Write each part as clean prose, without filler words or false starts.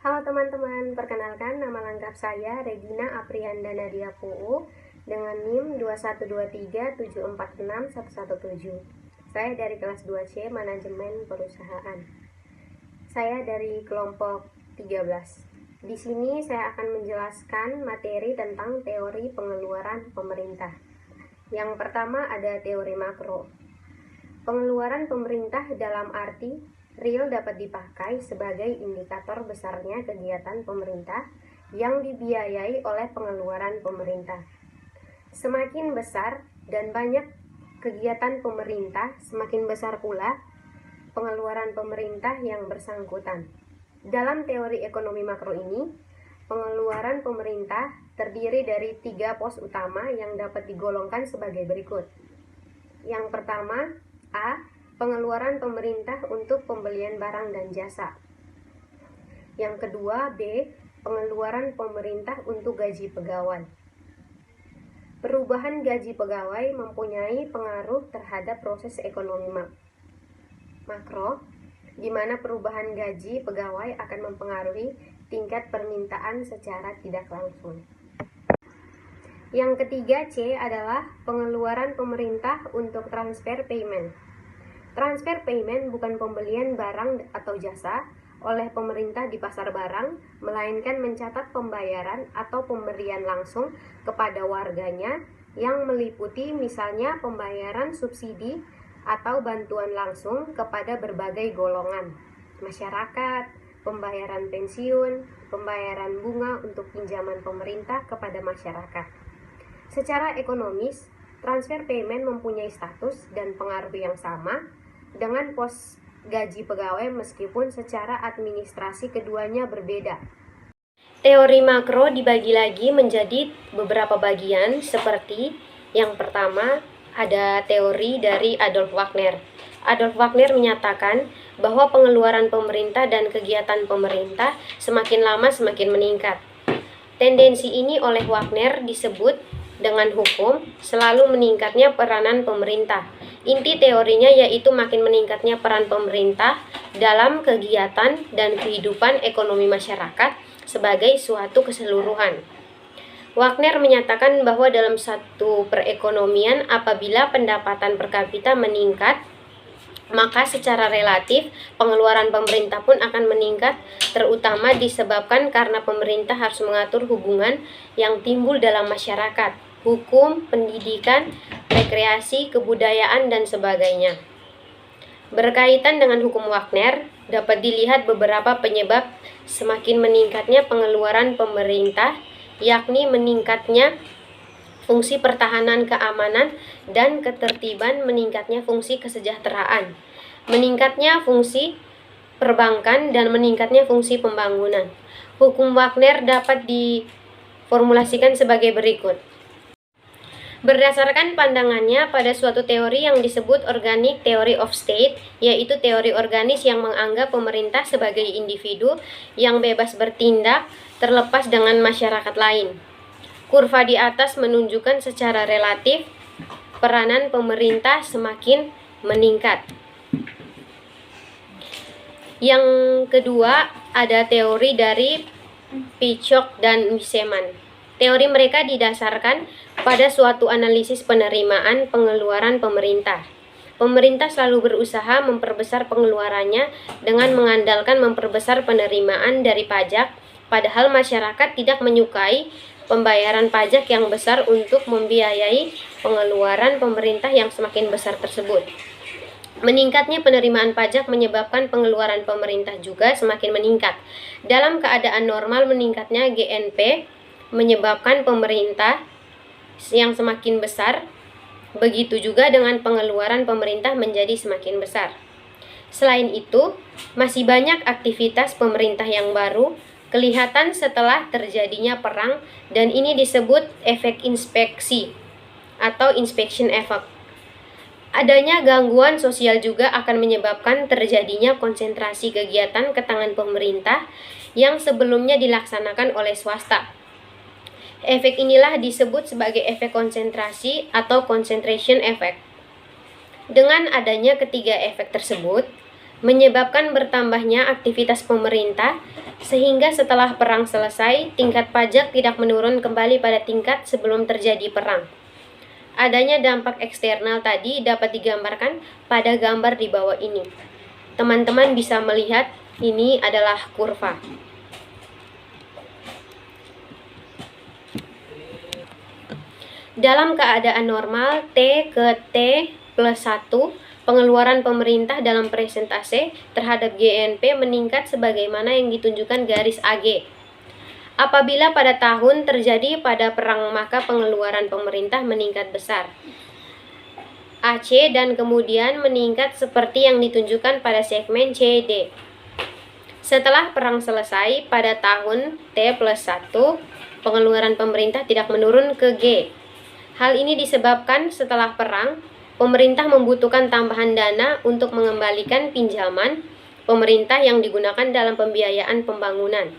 Halo teman-teman, perkenalkan nama lengkap saya Regina Aprianda Nadia Puu dengan NIM 21237461117. Saya dari kelas 2C Manajemen Perusahaan. Saya dari kelompok 13. Di sini saya akan menjelaskan materi tentang teori pengeluaran pemerintah. Yang pertama ada teori makro. Pengeluaran pemerintah dalam arti real dapat dipakai sebagai indikator besarnya kegiatan pemerintah yang dibiayai oleh pengeluaran pemerintah. Semakin besar dan banyak kegiatan pemerintah, semakin besar pula pengeluaran pemerintah yang bersangkutan. Dalam teori ekonomi makro ini, pengeluaran pemerintah terdiri dari 3 pos utama yang dapat digolongkan sebagai berikut. Yang pertama, A. Pengeluaran pemerintah untuk pembelian barang dan jasa. Yang kedua, B. Pengeluaran pemerintah untuk gaji pegawai. Perubahan gaji pegawai mempunyai pengaruh terhadap proses ekonomi makro, di mana perubahan gaji pegawai akan mempengaruhi tingkat permintaan secara tidak langsung. Yang ketiga, C, adalah pengeluaran pemerintah untuk transfer payment. Transfer payment bukan pembelian barang atau jasa oleh pemerintah di pasar barang, melainkan mencatat pembayaran atau pemberian langsung kepada warganya yang meliputi misalnya pembayaran subsidi atau bantuan langsung kepada berbagai golongan masyarakat, pembayaran pensiun, pembayaran bunga untuk pinjaman pemerintah kepada masyarakat. Secara ekonomis, transfer payment mempunyai status dan pengaruh yang sama dengan pos gaji pegawai meskipun secara administrasi keduanya berbeda. Teori makro dibagi lagi menjadi beberapa bagian seperti yang pertama ada teori dari Adolf Wagner. Adolf Wagner menyatakan bahwa pengeluaran pemerintah dan kegiatan pemerintah semakin lama semakin meningkat. Tendensi ini oleh Wagner disebut dengan hukum selalu meningkatnya peranan pemerintah. Inti teorinya yaitu makin meningkatnya peran pemerintah dalam kegiatan dan kehidupan ekonomi masyarakat sebagai suatu keseluruhan. Wagner menyatakan bahwa dalam satu perekonomian apabila pendapatan per kapita meningkat, maka secara relatif pengeluaran pemerintah pun akan meningkat, terutama disebabkan karena pemerintah harus mengatur hubungan yang timbul dalam masyarakat, hukum, pendidikan, rekreasi, kebudayaan, dan sebagainya. Berkaitan dengan hukum Wagner, dapat dilihat beberapa penyebab semakin meningkatnya pengeluaran pemerintah, yakni meningkatnya fungsi pertahanan keamanan dan ketertiban, meningkatnya fungsi kesejahteraan, meningkatnya fungsi perbankan, dan meningkatnya fungsi pembangunan. Hukum Wagner dapat diformulasikan sebagai berikut. Berdasarkan pandangannya pada suatu teori yang disebut Organic Theory of State, yaitu teori organis yang menganggap pemerintah sebagai individu yang bebas bertindak terlepas dengan masyarakat lain. Kurva di atas menunjukkan secara relatif peranan pemerintah semakin meningkat. Yang kedua ada teori dari Pichok dan Wiseman. Teori mereka didasarkan pada suatu analisis penerimaan pengeluaran pemerintah. Pemerintah selalu berusaha memperbesar pengeluarannya dengan mengandalkan memperbesar penerimaan dari pajak, padahal masyarakat tidak menyukai pembayaran pajak yang besar untuk membiayai pengeluaran pemerintah yang semakin besar tersebut. Meningkatnya penerimaan pajak menyebabkan pengeluaran pemerintah juga semakin meningkat. Dalam keadaan normal, meningkatnya GNP menyebabkan pemerintah yang semakin besar, begitu juga dengan pengeluaran pemerintah menjadi semakin besar. Selain itu, masih banyak aktivitas pemerintah yang baru kelihatan setelah terjadinya perang, dan ini disebut efek inspeksi atau inspection effect. Adanya gangguan sosial juga akan menyebabkan terjadinya konsentrasi kegiatan ke tangan pemerintah yang sebelumnya dilaksanakan oleh swasta. Efek inilah disebut sebagai efek konsentrasi atau concentration effect. Dengan adanya ketiga efek tersebut, menyebabkan bertambahnya aktivitas pemerintah, sehingga setelah perang selesai, tingkat pajak tidak menurun kembali pada tingkat sebelum terjadi perang. Adanya dampak eksternal tadi dapat digambarkan pada gambar di bawah ini. Teman-teman bisa melihat ini adalah kurva. Dalam keadaan normal, T ke T plus 1, pengeluaran pemerintah dalam persentase terhadap GNP meningkat sebagaimana yang ditunjukkan garis AG. Apabila pada tahun terjadi pada perang, maka pengeluaran pemerintah meningkat besar, AC, dan kemudian meningkat seperti yang ditunjukkan pada segmen CD. Setelah perang selesai, pada tahun T plus 1, pengeluaran pemerintah tidak menurun ke G. Hal ini disebabkan setelah perang, pemerintah membutuhkan tambahan dana untuk mengembalikan pinjaman pemerintah yang digunakan dalam pembiayaan pembangunan.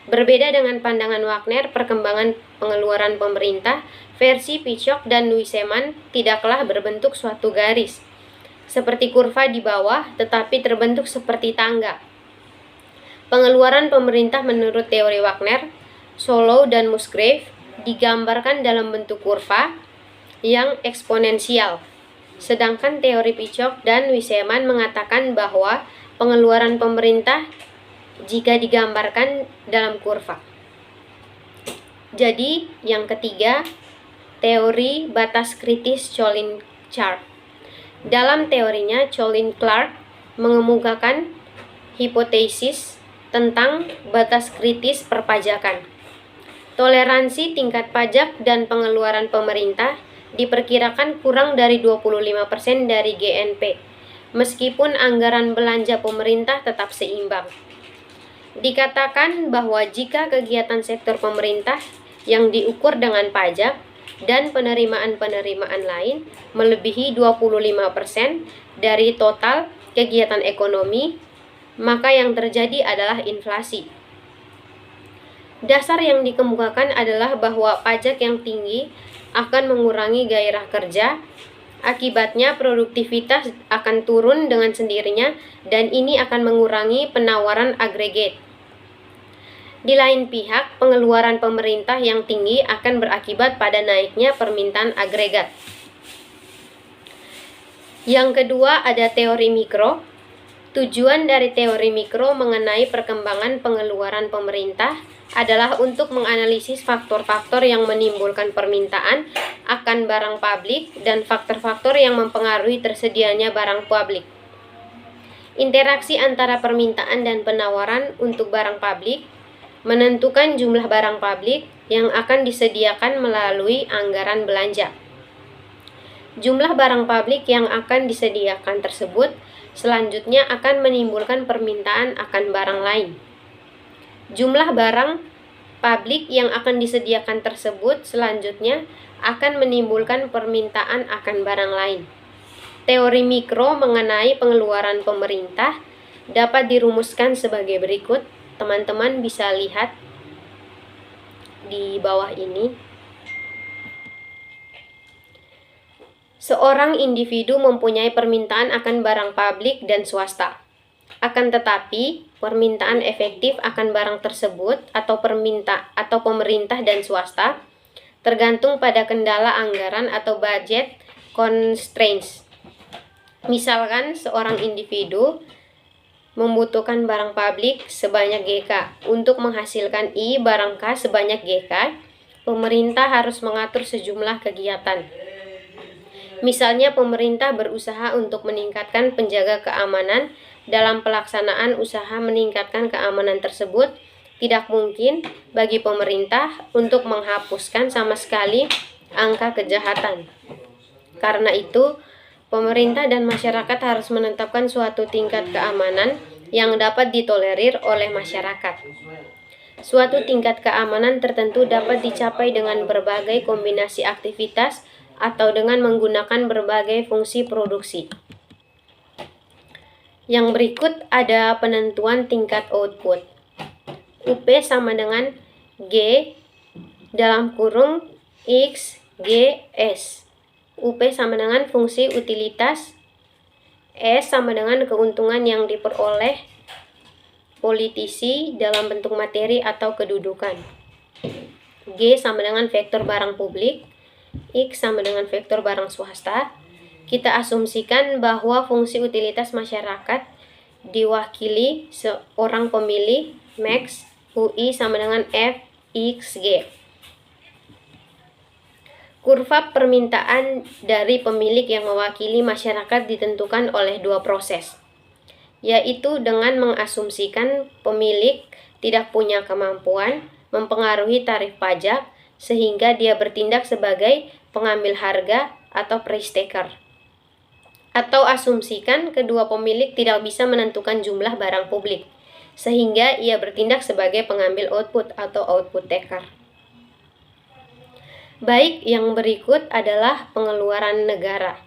Berbeda dengan pandangan Wagner, perkembangan pengeluaran pemerintah versi Pichok dan Huysmans tidaklah berbentuk suatu garis seperti kurva di bawah, tetapi terbentuk seperti tangga. Pengeluaran pemerintah menurut teori Wagner, Solow, dan Musgrave digambarkan dalam bentuk kurva yang eksponensial. Sedangkan teori Pichok dan Huysmans mengatakan bahwa pengeluaran pemerintah jika digambarkan dalam kurva. Jadi, yang ketiga, teori batas kritis Choline-Clark. Dalam teorinya, Choline-Clark mengemukakan hipotesis tentang batas kritis perpajakan. Toleransi tingkat pajak dan pengeluaran pemerintah diperkirakan kurang dari 25% dari GNP, meskipun anggaran belanja pemerintah tetap seimbang. Dikatakan bahwa jika kegiatan sektor pemerintah yang diukur dengan pajak dan penerimaan-penerimaan lain melebihi 25% dari total kegiatan ekonomi, maka yang terjadi adalah inflasi. Dasar yang dikemukakan adalah bahwa pajak yang tinggi akan mengurangi gairah kerja. Akibatnya produktivitas akan turun dengan sendirinya dan ini akan mengurangi penawaran agregat. Di lain pihak, pengeluaran pemerintah yang tinggi akan berakibat pada naiknya permintaan agregat. Yang kedua ada teori mikro. Tujuan dari teori mikro mengenai perkembangan pengeluaran pemerintah adalah untuk menganalisis faktor-faktor yang menimbulkan permintaan akan barang publik dan faktor-faktor yang mempengaruhi tersedianya barang publik. Interaksi antara permintaan dan penawaran untuk barang publik menentukan jumlah barang publik yang akan disediakan melalui anggaran belanja. Jumlah barang publik yang akan disediakan tersebut selanjutnya akan menimbulkan permintaan akan barang lain. Jumlah barang publik yang akan disediakan tersebut selanjutnya akan menimbulkan permintaan akan barang lain. Teori mikro mengenai pengeluaran pemerintah dapat dirumuskan sebagai berikut. Teman-teman bisa lihat di bawah ini. Seorang individu mempunyai permintaan akan barang publik dan swasta. Akan tetapi, permintaan efektif akan barang tersebut atau pemerintah dan swasta tergantung pada kendala anggaran atau budget constraints. Misalkan seorang individu membutuhkan barang publik sebanyak GK. Untuk menghasilkan I barang K sebanyak GK, pemerintah harus mengatur sejumlah kegiatan. Misalnya, pemerintah berusaha untuk meningkatkan penjaga keamanan. Dalam pelaksanaan usaha meningkatkan keamanan tersebut, tidak mungkin bagi pemerintah untuk menghapuskan sama sekali angka kejahatan. Karena itu, pemerintah dan masyarakat harus menetapkan suatu tingkat keamanan yang dapat ditolerir oleh masyarakat. Suatu tingkat keamanan tertentu dapat dicapai dengan berbagai kombinasi aktivitas atau dengan menggunakan berbagai fungsi produksi. Yang berikut ada penentuan tingkat output. UP sama dengan G dalam kurung X, G, S. UP sama dengan fungsi utilitas S sama dengan keuntungan yang diperoleh politisi dalam bentuk materi atau kedudukan. G sama dengan vektor barang publik. X sama dengan vektor barang swasta. Kita asumsikan bahwa fungsi utilitas masyarakat diwakili seorang pemilih Max UI sama dengan F X G. Kurva permintaan dari pemilik yang mewakili masyarakat ditentukan oleh dua proses, yaitu dengan mengasumsikan pemilik tidak punya kemampuan mempengaruhi tarif pajak sehingga dia bertindak sebagai pengambil harga atau price taker. Atau asumsikan kedua pemilik tidak bisa menentukan jumlah barang publik sehingga ia bertindak sebagai pengambil output atau output taker. Baik, yang berikut adalah pengeluaran negara.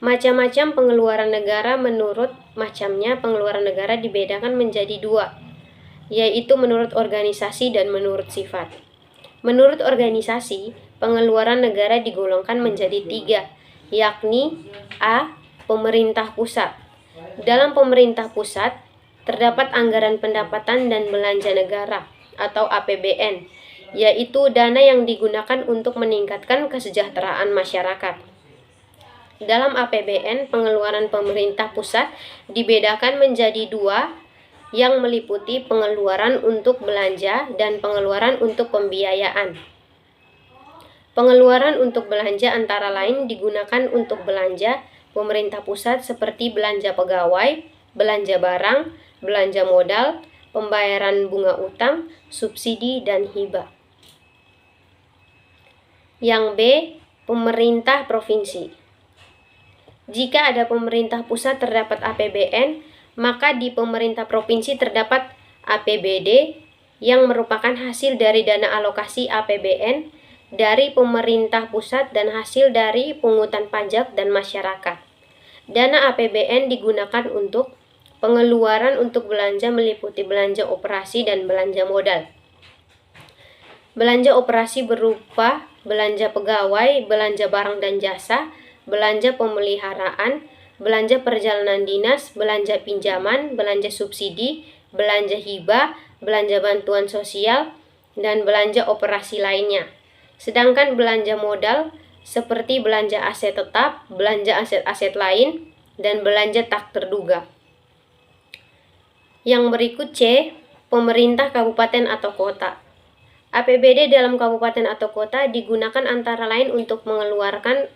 Macam-macam pengeluaran negara. Menurut macamnya pengeluaran negara dibedakan menjadi dua, yaitu menurut organisasi dan menurut sifat. Menurut organisasi, pengeluaran negara digolongkan menjadi tiga, yakni A. Pemerintah pusat. Dalam pemerintah pusat, terdapat anggaran pendapatan dan belanja negara atau APBN, yaitu dana yang digunakan untuk meningkatkan kesejahteraan masyarakat. Dalam APBN, pengeluaran pemerintah pusat dibedakan menjadi dua, yang meliputi pengeluaran untuk belanja dan pengeluaran untuk pembiayaan. Pengeluaran untuk belanja antara lain digunakan untuk belanja pemerintah pusat seperti belanja pegawai, belanja barang, belanja modal, pembayaran bunga utang, subsidi, dan hibah. Yang B. Pemerintah provinsi. Jika ada pemerintah pusat terdapat APBN, maka di pemerintah provinsi terdapat APBD yang merupakan hasil dari dana alokasi APBN dari pemerintah pusat dan hasil dari pungutan pajak dan masyarakat. Dana APBN digunakan untuk pengeluaran untuk belanja meliputi belanja operasi dan belanja modal. Belanja operasi berupa belanja pegawai, belanja barang dan jasa, belanja pemeliharaan, belanja perjalanan dinas, belanja pinjaman, belanja subsidi, belanja hibah, belanja bantuan sosial, dan belanja operasi lainnya. Sedangkan belanja modal seperti belanja aset tetap, belanja aset-aset lain, dan belanja tak terduga. Yang berikut C. Pemerintah kabupaten atau kota. APBD dalam kabupaten atau kota digunakan antara lain untuk mengeluarkan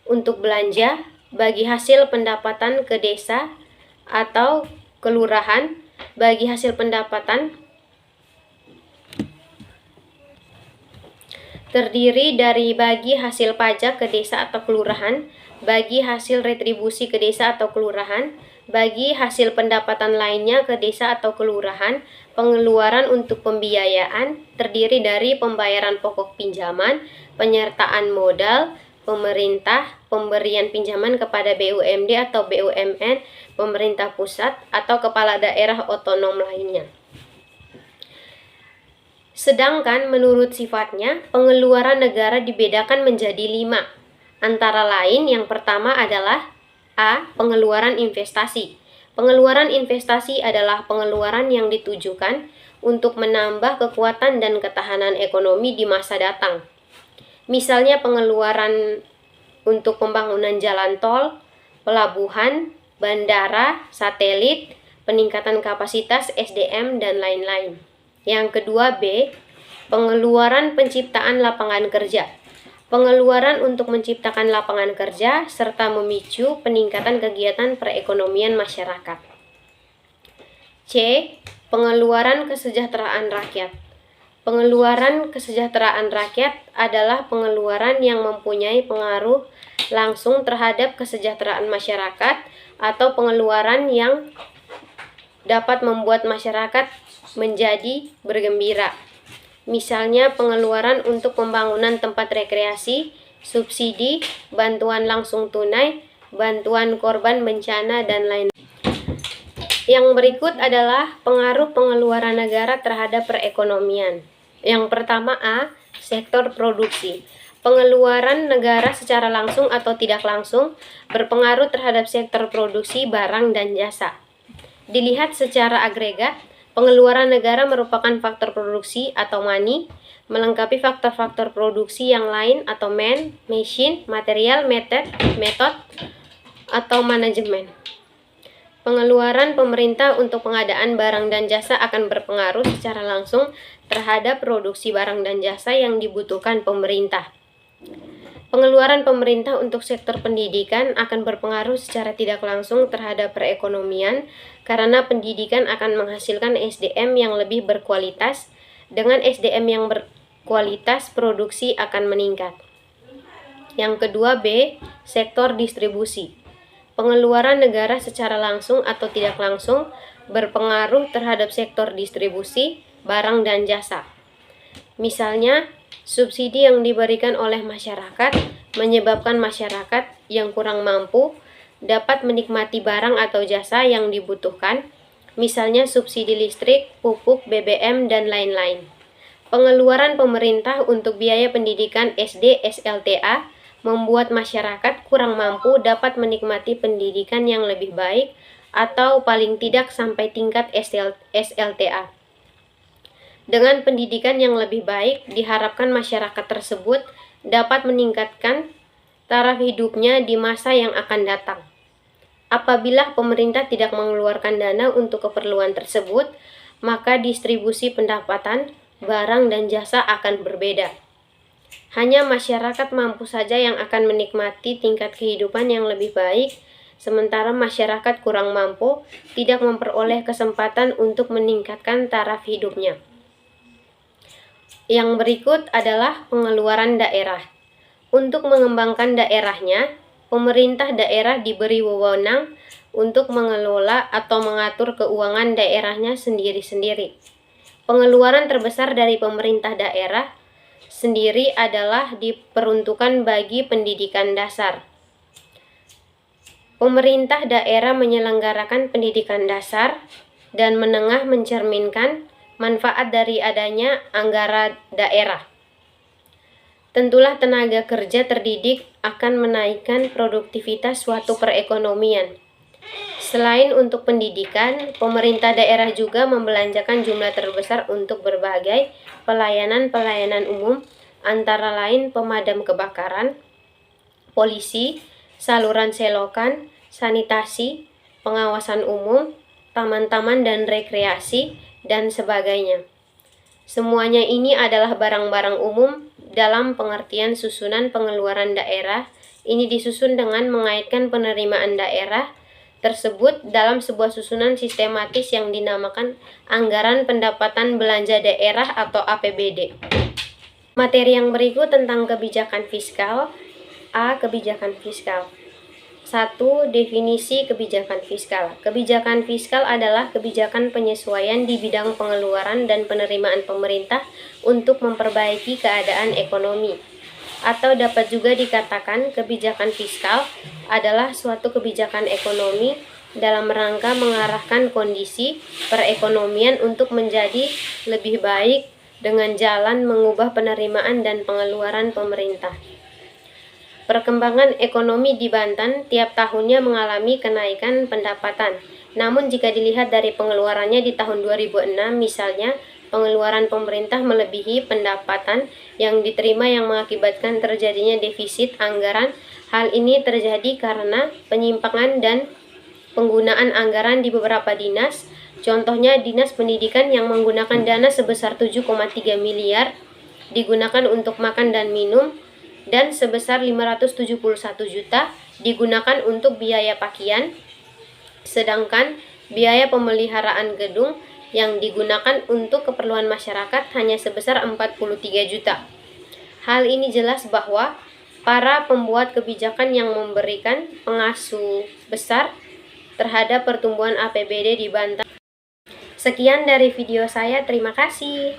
untuk belanja bagi hasil pendapatan ke desa atau kelurahan, bagi hasil pendapatan terdiri dari bagi hasil pajak ke desa atau kelurahan, bagi hasil retribusi ke desa atau kelurahan, bagi hasil pendapatan lainnya ke desa atau kelurahan. Pengeluaran untuk pembiayaan terdiri dari pembayaran pokok pinjaman, penyertaan modal pemerintah, pemberian pinjaman kepada BUMD atau BUMN, pemerintah pusat, atau kepala daerah otonom lainnya. Sedangkan menurut sifatnya, pengeluaran negara dibedakan menjadi 5. Antara lain, yang pertama adalah A. Pengeluaran investasi. Pengeluaran investasi adalah pengeluaran yang ditujukan untuk menambah kekuatan dan ketahanan ekonomi di masa datang. Misalnya pengeluaran untuk pembangunan jalan tol, pelabuhan, bandara, satelit, peningkatan kapasitas SDM, dan lain-lain. Yang kedua B. Pengeluaran penciptaan lapangan kerja. Pengeluaran untuk menciptakan lapangan kerja serta memicu peningkatan kegiatan perekonomian masyarakat. C. Pengeluaran kesejahteraan rakyat. Pengeluaran kesejahteraan rakyat adalah pengeluaran yang mempunyai pengaruh langsung terhadap kesejahteraan masyarakat atau pengeluaran yang dapat membuat masyarakat menjadi bergembira. Misalnya pengeluaran untuk pembangunan tempat rekreasi, subsidi, bantuan langsung tunai, bantuan korban bencana, dan lain-lain. Yang berikut adalah pengaruh pengeluaran negara terhadap perekonomian. Yang pertama A. Sektor produksi. Pengeluaran negara secara langsung atau tidak langsung berpengaruh terhadap sektor produksi barang dan jasa. Dilihat secara agregat, pengeluaran negara merupakan faktor produksi atau money, melengkapi faktor-faktor produksi yang lain atau man, machine, material, method, atau manajemen. Pengeluaran pemerintah untuk pengadaan barang dan jasa akan berpengaruh secara langsung terhadap produksi barang dan jasa yang dibutuhkan pemerintah. Pengeluaran pemerintah untuk sektor pendidikan akan berpengaruh secara tidak langsung terhadap perekonomian karena pendidikan akan menghasilkan SDM yang lebih berkualitas. Dengan SDM yang berkualitas, produksi akan meningkat. Yang kedua, B. Sektor distribusi. Pengeluaran negara secara langsung atau tidak langsung berpengaruh terhadap sektor distribusi barang dan jasa. Misalnya, subsidi yang diberikan oleh masyarakat menyebabkan masyarakat yang kurang mampu dapat menikmati barang atau jasa yang dibutuhkan, misalnya subsidi listrik, pupuk, BBM, dan lain-lain. Pengeluaran pemerintah untuk biaya pendidikan SD SLTA membuat masyarakat kurang mampu dapat menikmati pendidikan yang lebih baik atau paling tidak sampai tingkat SLTA. Dengan pendidikan yang lebih baik, diharapkan masyarakat tersebut dapat meningkatkan taraf hidupnya di masa yang akan datang. Apabila pemerintah tidak mengeluarkan dana untuk keperluan tersebut, maka distribusi pendapatan, barang, dan jasa akan berbeda. Hanya masyarakat mampu saja yang akan menikmati tingkat kehidupan yang lebih baik, sementara masyarakat kurang mampu tidak memperoleh kesempatan untuk meningkatkan taraf hidupnya. Yang berikut adalah pengeluaran daerah. Untuk mengembangkan daerahnya, pemerintah daerah diberi wewenang untuk mengelola atau mengatur keuangan daerahnya sendiri-sendiri. Pengeluaran terbesar dari pemerintah daerah sendiri adalah diperuntukkan bagi pendidikan dasar. Pemerintah daerah menyelenggarakan pendidikan dasar dan menengah mencerminkan manfaat dari adanya anggaran daerah. Tentulah tenaga kerja terdidik akan menaikkan produktivitas suatu perekonomian. Selain untuk pendidikan, pemerintah daerah juga membelanjakan jumlah terbesar untuk berbagai pelayanan-pelayanan umum, antara lain pemadam kebakaran, polisi, saluran selokan, sanitasi, pengawasan umum, taman-taman dan rekreasi, dan sebagainya. Semuanya ini adalah barang-barang umum dalam pengertian susunan pengeluaran daerah. Ini disusun dengan mengaitkan penerimaan daerah tersebut dalam sebuah susunan sistematis yang dinamakan Anggaran Pendapatan Belanja Daerah atau APBD. Materi yang berikut tentang kebijakan fiskal. A. Kebijakan fiskal. 1. Definisi kebijakan fiskal. Kebijakan fiskal adalah kebijakan penyesuaian di bidang pengeluaran dan penerimaan pemerintah untuk memperbaiki keadaan ekonomi. Atau dapat juga dikatakan kebijakan fiskal adalah suatu kebijakan ekonomi dalam rangka mengarahkan kondisi perekonomian untuk menjadi lebih baik dengan jalan mengubah penerimaan dan pengeluaran pemerintah. Perkembangan ekonomi di Banten tiap tahunnya mengalami kenaikan pendapatan. Namun jika dilihat dari pengeluarannya di tahun 2006 misalnya, pengeluaran pemerintah melebihi pendapatan yang diterima yang mengakibatkan terjadinya defisit anggaran. Hal ini terjadi karena penyimpangan dan penggunaan anggaran di beberapa dinas. Contohnya Dinas Pendidikan yang menggunakan dana sebesar 7,3 miliar digunakan untuk makan dan minum, dan sebesar 571 juta digunakan untuk biaya pakaian, sedangkan biaya pemeliharaan gedung yang digunakan untuk keperluan masyarakat hanya sebesar 43 juta. Hal ini jelas bahwa para pembuat kebijakan yang memberikan pengasuh besar terhadap pertumbuhan APBD di Banten. Sekian dari video saya, terima kasih.